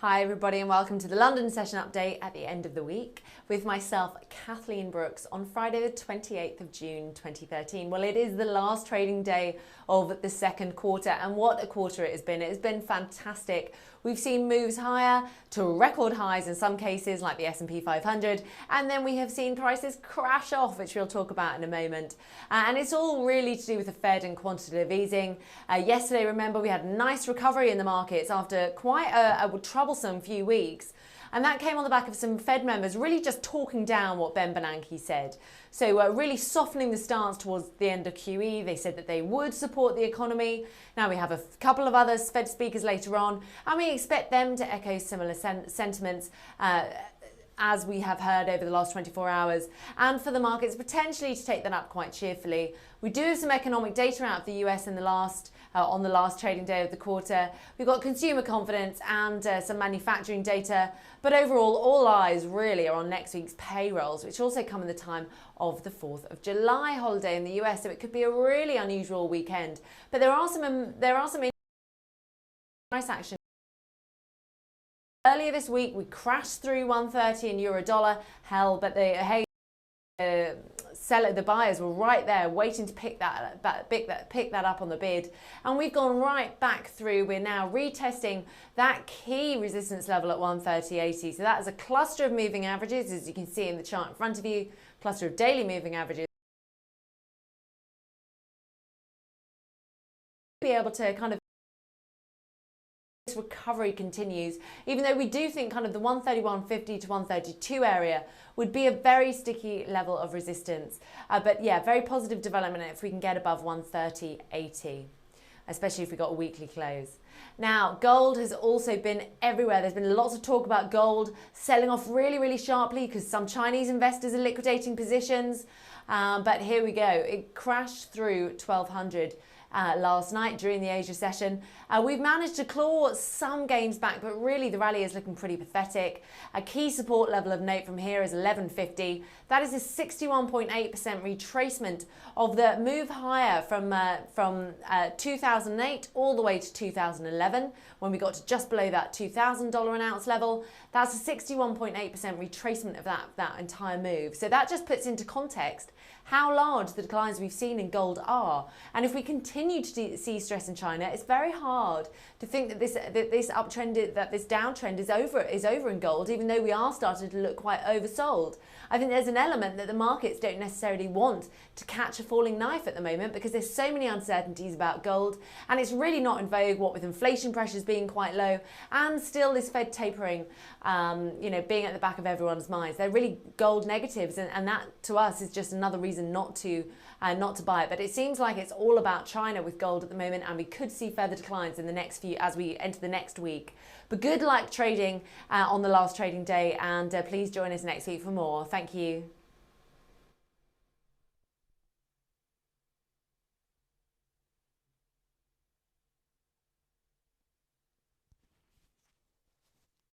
Hi everybody and welcome to the London session update at the end of the week with myself, Kathleen Brooks, on Friday the 28th of June 2013. Well, it is the last trading day of the second quarter, and what a quarter it has been. It has been fantastic. We've seen moves higher to record highs in some cases like the S&P 500, and then we have seen prices crash off, which we'll talk about in a moment. And it's all really to do with the Fed and quantitative easing. Yesterday, remember, we had a nice recovery in the markets after quite a troublesome few weeks. And that came on the back of some Fed members really just talking down what Ben Bernanke said. So really softening the stance towards the end of QE. They said that they would support the economy. Now we have a couple of other Fed speakers later on, and we expect them to echo similar sentiments as we have heard over the last 24 hours, and for the markets potentially to take that up quite cheerfully. We do have some economic data out of the US in the on the last trading day of the quarter. We've got consumer confidence and some manufacturing data, but overall all eyes really are on next week's payrolls, which also come in the time of the 4th of July holiday in the US, so it could be a really unusual weekend. But there are some nice action. Earlier this week, we crashed through 130 in euro dollar. But the buyers were right there waiting to pick that up on the bid. And we've gone right back through. We're now retesting that key resistance level at 130.80. So that is a cluster of moving averages, as you can see in the chart in front of you, cluster of daily moving averages. Be able to kind of recovery continues, even though we do think kind of the 131.50 to 132 area would be a very sticky level of resistance. But yeah, very positive development if we can get above 130.80, especially if we got a weekly close. Now, gold has also been everywhere. There's been lots of talk about gold selling off really sharply because some Chinese investors are liquidating positions. But here we go. It crashed through 1200 last night during the Asia session. We've managed to claw some gains back, but really the rally is looking pretty pathetic. A key support level of note from here is 1150. That is a 61.8% retracement of the move higher from 2008 all the way to 2011, when we got to just below that $2,000 an ounce level. That's a 61.8% retracement of that entire move. So that just puts into context how large the declines we've seen in gold are. And if we continue to see stress in China, it's very hard to think that this downtrend is over in gold, even though we are starting to look quite oversold. I think there's an element that the markets don't necessarily want to catch a falling knife at the moment, because there's so many uncertainties about gold, and it's really not in vogue, what with inflation pressures being quite low and still this Fed tapering being at the back of everyone's minds. They're really gold negatives, and that to us is just another reason not to buy it. But it seems like it's all about China with gold at the moment, and we could see further declines in the next few as we enter the next week. But good luck trading on the last trading day, and please join us next week for more. Thank you.